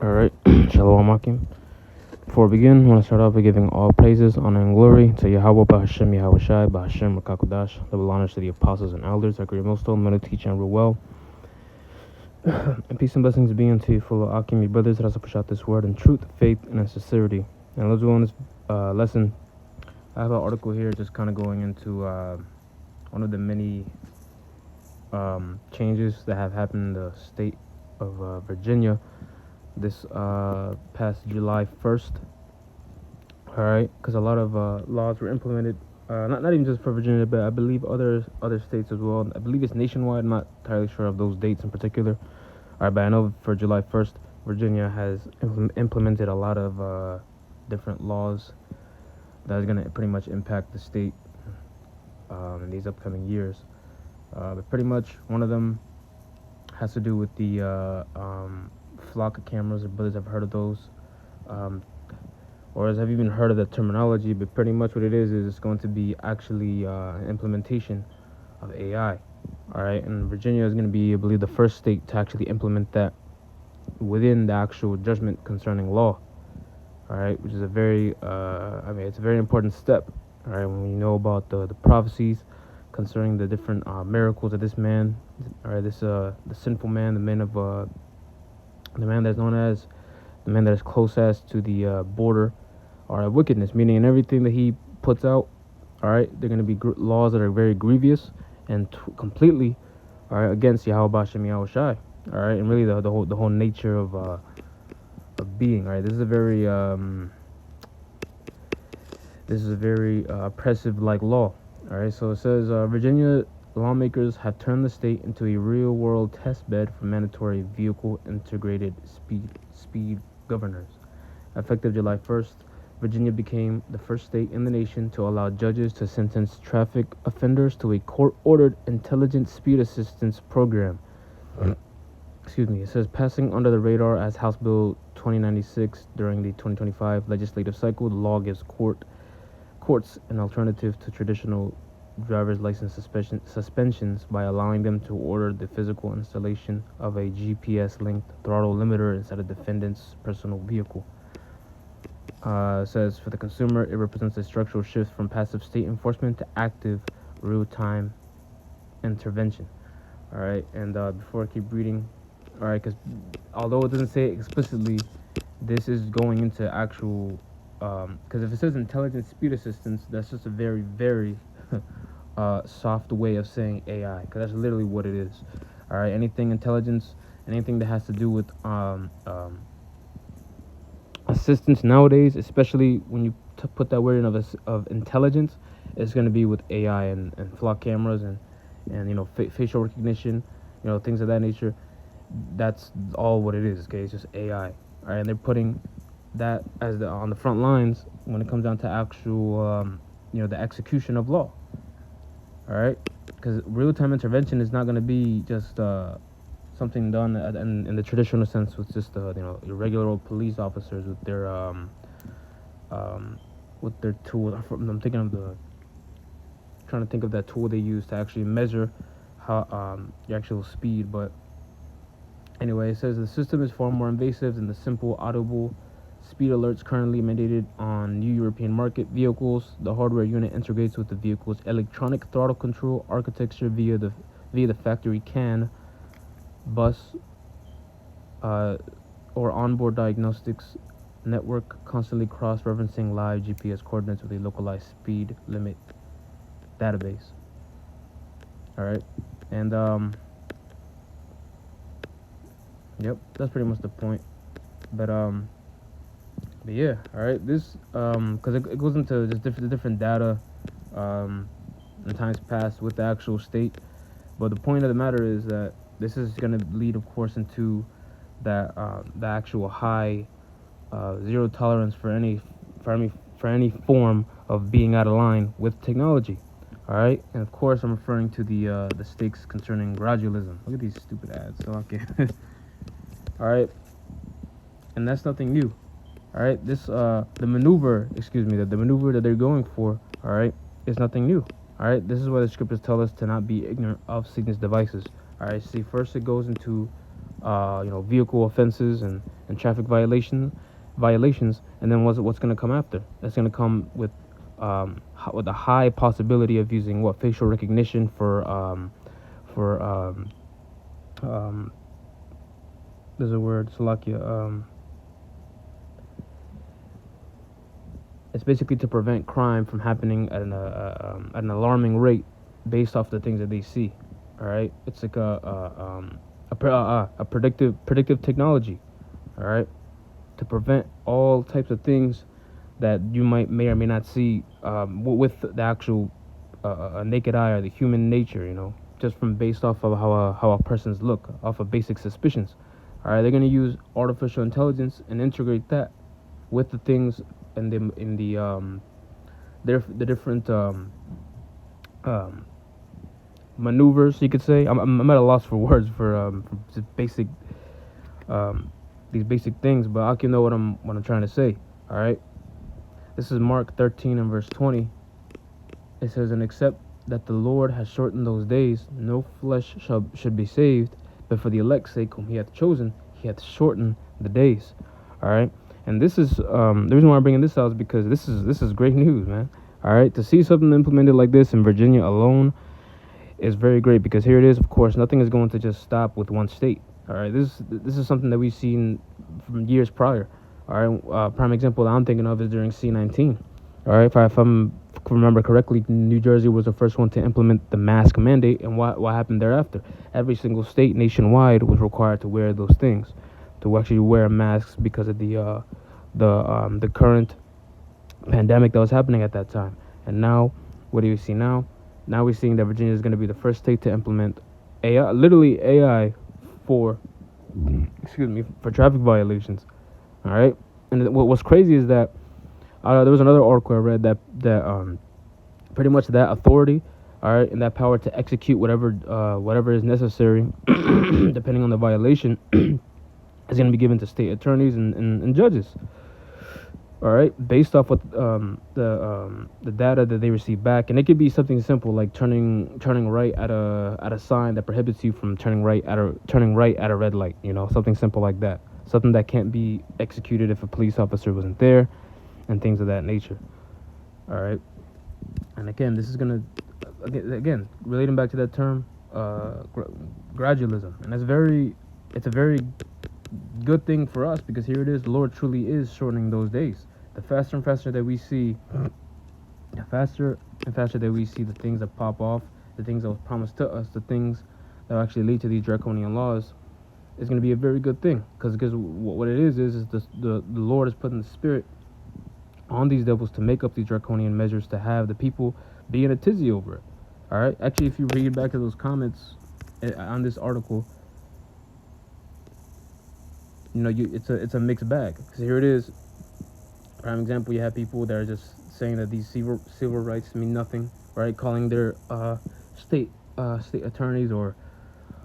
Alright, Shalom Akim. Before we begin, I want to start off by giving all praises, honor, and glory to Yahweh, Bahashem, Yahweh Shai, Bahashem, Rakakodash, double honors to the apostles and elders, our great millstone, men who teach and rule well. And peace and blessings be unto you, fellow Akim, your brothers, that also push out this word in truth, faith, and in sincerity. And let's go on this lesson. I have an article here just kind of going into one of the many changes that have happened in the state of Virginia this past July 1st. Alright, because a lot of laws were implemented, not even just for Virginia, but I believe other states as well. I believe it's nationwide. I'm not entirely sure of those dates in particular. Alright, but I know for July 1st, Virginia has implemented a lot of different laws that is going to pretty much impact the state in these upcoming years. But pretty much one of them has to do with the flock cameras. Your brothers have heard of those, or have even heard of the terminology. But pretty much what it is it's going to be actually an implementation of AI. All right, and Virginia is going to be, I believe, the first state to actually implement that within the actual judgment concerning law. All right, which is a very, it's a very important step. All right, when we know about the prophecies concerning the different miracles of this man, all right, this the sinful man, the man that's known as the man that is closest to the border, or wickedness, meaning in everything that he puts out. All right, they're going to be laws that are very grievous and completely, all right, against Yahweh Bashem Yahweh Shai. All right, and really the whole nature of being. All right, this is a very oppressive like law. All right, so it says Virginia lawmakers have turned the state into a real-world test bed for mandatory vehicle integrated speed governors. Effective July 1st, Virginia became the first state in the nation to allow judges to sentence traffic offenders to a court-ordered intelligent speed assistance program. Excuse me. It says passing under the radar as House Bill 2096 during the 2025 legislative cycle, the law gives courts an alternative to traditional driver's license suspensions by allowing them to order the physical installation of a GPS-linked throttle limiter inside a defendant's personal vehicle. It says for the consumer, it represents a structural shift from passive state enforcement to active, real-time intervention. All right, and before I keep reading, all right, because although it doesn't say it explicitly, this is going into actual. Because if it says intelligent speed assistance, that's just a very, very soft way of saying AI, because that's literally what it is. All right, anything intelligence, anything that has to do with assistance nowadays, especially when you put that word in of intelligence, it's going to be with AI and flock cameras and facial recognition, things of that nature. That's all what it is. Okay, it's just AI. All right, and they're putting that as on the front lines when it comes down to actual the execution of law. All right, because real-time intervention is not going to be just something done in the traditional sense with just your regular old police officers with their tools. I'm trying to think of that tool they use to actually measure how your actual speed. But anyway, it says the system is far more invasive than the simple audible speed alerts currently mandated on new European market vehicles. The hardware unit integrates with the vehicle's electronic throttle control architecture via the factory CAN bus or onboard diagnostics network, constantly cross-referencing live GPS coordinates with a localized speed limit database. All right, and yep, that's pretty much the point. But yeah, all right. This because it goes into just different data in times past with the actual state. But the point of the matter is that this is going to lead, of course, into that the actual high zero tolerance for any form of being out of line with technology. All right, and of course, I'm referring to the stakes concerning gradualism. Look at these stupid ads. So okay. All right, and that's nothing new. All right, this the maneuver that they're going for, all right, is nothing new. All right, this is why the scriptures tell us to not be ignorant of Satan's devices. All right, see, first it goes into vehicle offenses and traffic violations, and then what's going to come after? That's going to come with a high possibility of using what facial recognition for there's a word, Salakia. It's basically to prevent crime from happening at an alarming rate based off the things that they see. All right, it's like a predictive technology. All right, to prevent all types of things that you may or may not see with the actual naked eye or the human nature. Just from based off of how a person's look, off of basic suspicions. All right, they're gonna use artificial intelligence and integrate that with the things the different maneuvers, you could say. I'm at a loss for words for just basic these basic things, but I can know what I'm trying to say. All right, this is Mark 13 and verse 20. It says, "And except that the Lord has shortened those days, no flesh should be saved, but for the elect's sake whom He hath chosen, He hath shortened the days." All right, and this is the reason why I'm bringing this out is because this is great news, man. All right, to see something implemented like this in Virginia alone is very great, because here it is. Of course, nothing is going to just stop with one state. All right, this is something that we've seen from years prior. All right, prime example that I'm thinking of is during C-19. All right, if I remember correctly, New Jersey was the first one to implement the mask mandate, and what happened thereafter? Every single state nationwide was required to wear those things, to actually wear masks because of the current pandemic that was happening at that time. And now, what do we see now? Now we're seeing that Virginia is going to be the first state to implement AI, literally AI, for traffic violations. All right, and what's crazy is that there was another article I read that pretty much that authority, all right, and that power to execute whatever is necessary, depending on the violation, is going to be given to state attorneys and judges. All right, based off what the data that they receive back, and it could be something simple like turning right at a sign that prohibits you from turning right at a red light. Something simple like that. Something that can't be executed if a police officer wasn't there, and things of that nature. All right, and again, this is gonna again relating back to that term, gradualism, and it's a very good thing for us, because here it is, the Lord truly is shortening those days. The faster and faster that we see, the faster and faster that we see the things that pop off, the things that was promised to us, the things that will actually lead to these draconian laws, is going to be a very good thing, because what it is the Lord is putting the spirit on these devils to make up these draconian measures, to have the people be in a tizzy over it. All right, actually, if you read back to those comments on this article, it's a mixed bag, because here it is. Prime example, you have people that are just saying that these civil rights mean nothing, right? Calling their state attorneys or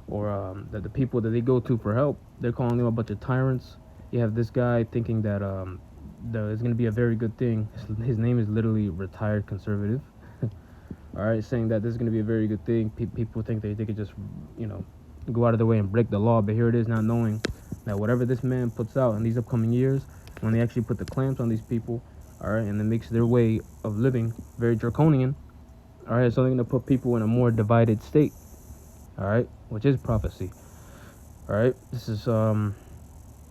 the people that they go to for help, they're calling them a bunch of tyrants. You have this guy thinking that it's going to be a very good thing. His name is literally retired conservative. All right, saying that this is going to be a very good thing. People think they could just go out of their way and break the law, but here it is, not knowing that whatever this man puts out in these upcoming years, when they actually put the clamps on these people, all right, and it makes their way of living very draconian, all right, so they're going to put people in a more divided state, all right, which is prophecy. All right, this is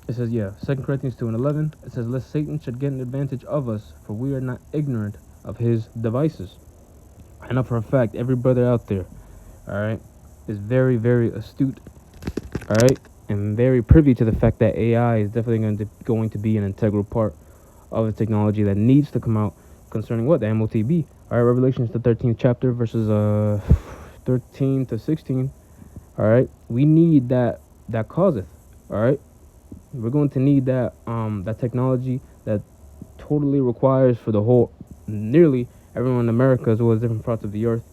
it says 2 Corinthians 2:11. It says, "Lest Satan should get an advantage of us, for we are not ignorant of his devices." I know for a fact every brother out there, all right, is very, very astute, all right, and very privy to the fact that AI is definitely going to be an integral part of the technology that needs to come out concerning what? The MOTB. All right, Revelations, the 13th chapter, verses 13 to 16. All right, we need that causeth. All right, we're going to need that technology that totally requires for the whole, nearly everyone in America as well as different parts of the earth,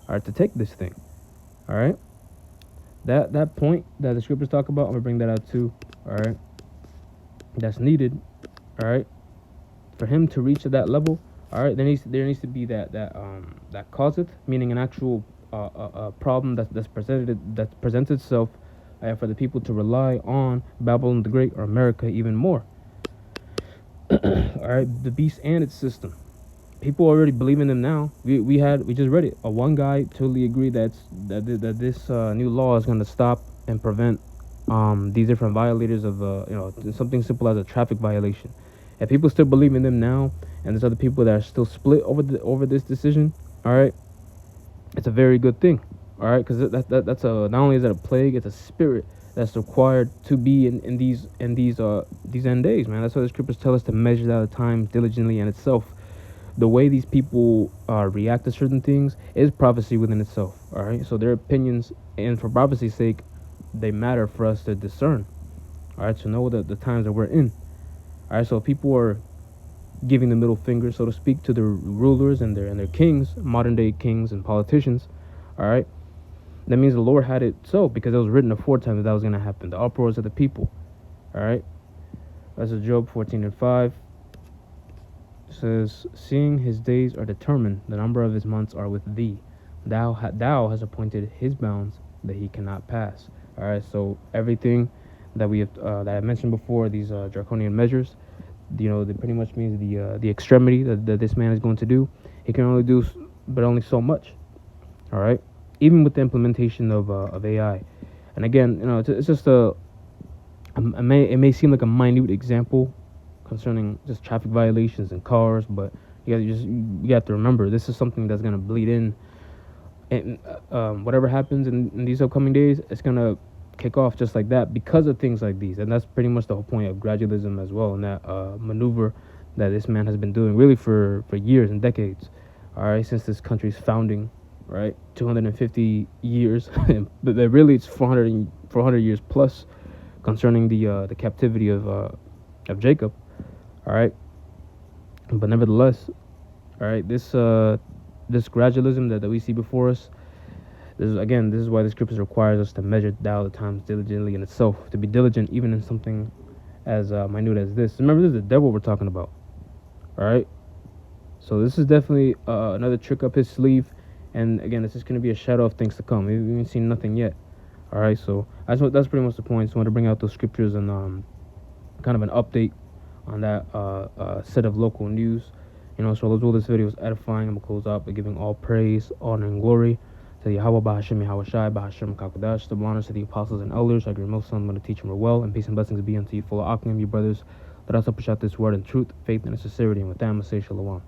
all right, to take this thing. All right, that point that the scriptures talk about, I'm gonna bring that out too. All right, that's needed. All right, for him to reach to that level. All right, there needs to be that causeth, meaning an actual problem that presents itself for the people to rely on Babylon the Great or America even more. All right, the beast and its system. People already believe in them now. We just read it. One guy totally agreed that this new law is going to stop and prevent these different violators of something simple as a traffic violation. If people still believe in them now, and there's other people that are still split over this decision, all right, it's a very good thing, all right, because that's a, not only is it a plague, it's a spirit that's required to be in these end days, man. That's why the scriptures tell us to measure out the time diligently in itself. The way these people react to certain things is prophecy within itself, all right. So their opinions, and for prophecy's sake, they matter for us to discern, all right, to know the times that we're in, all right. So people are giving the middle finger, so to speak, to their rulers and their kings, modern day kings and politicians, all right. That means the Lord had it so, because it was written aforetime that was going to happen. The uproars of the people, all right. That's Job 14:5. It says, "Seeing his days are determined, the number of his months are with thee. Thou has appointed his bounds that he cannot pass." All right. So everything that we have that I mentioned before, these draconian measures, that pretty much means the extremity that this man is going to do. He can only do, but only so much. All right. Even with the implementation of AI, and again, it's just it may seem like a minute example concerning just traffic violations and cars, but you have to remember, this is something that's gonna bleed in, and whatever happens in these upcoming days, it's gonna kick off just like that because of things like these. And that's pretty much the whole point of gradualism as well, and that maneuver that this man has been doing really for years and decades, all right, since this country's founding, right, 250 years. But really it's 400 years plus concerning the captivity of Jacob, all right. But nevertheless, all right, this gradualism that we see before us, this is why the scriptures requires us to measure thou the times diligently in itself, to be diligent even in something as minute as this. Remember, this is the devil we're talking about, all right. So this is definitely another trick up his sleeve, and again, this is going to be a shadow of things to come. We haven't seen nothing yet, all right. So that's pretty much the point. Just want to bring out those scriptures and kind of an update on that set of local news. So although this video is edifying, I'm going to close out by giving all praise, honor, and glory to Yahweh, Bahashem, Yahweh Shai, Bahashem, Kakadash, double honors to the apostles and elders. I agree most I'm going to teach them well, and peace and blessings be unto you, full of Akim, you brothers. Let us push out this word in truth, faith, and sincerity. And with that, I'm going to say Shalom.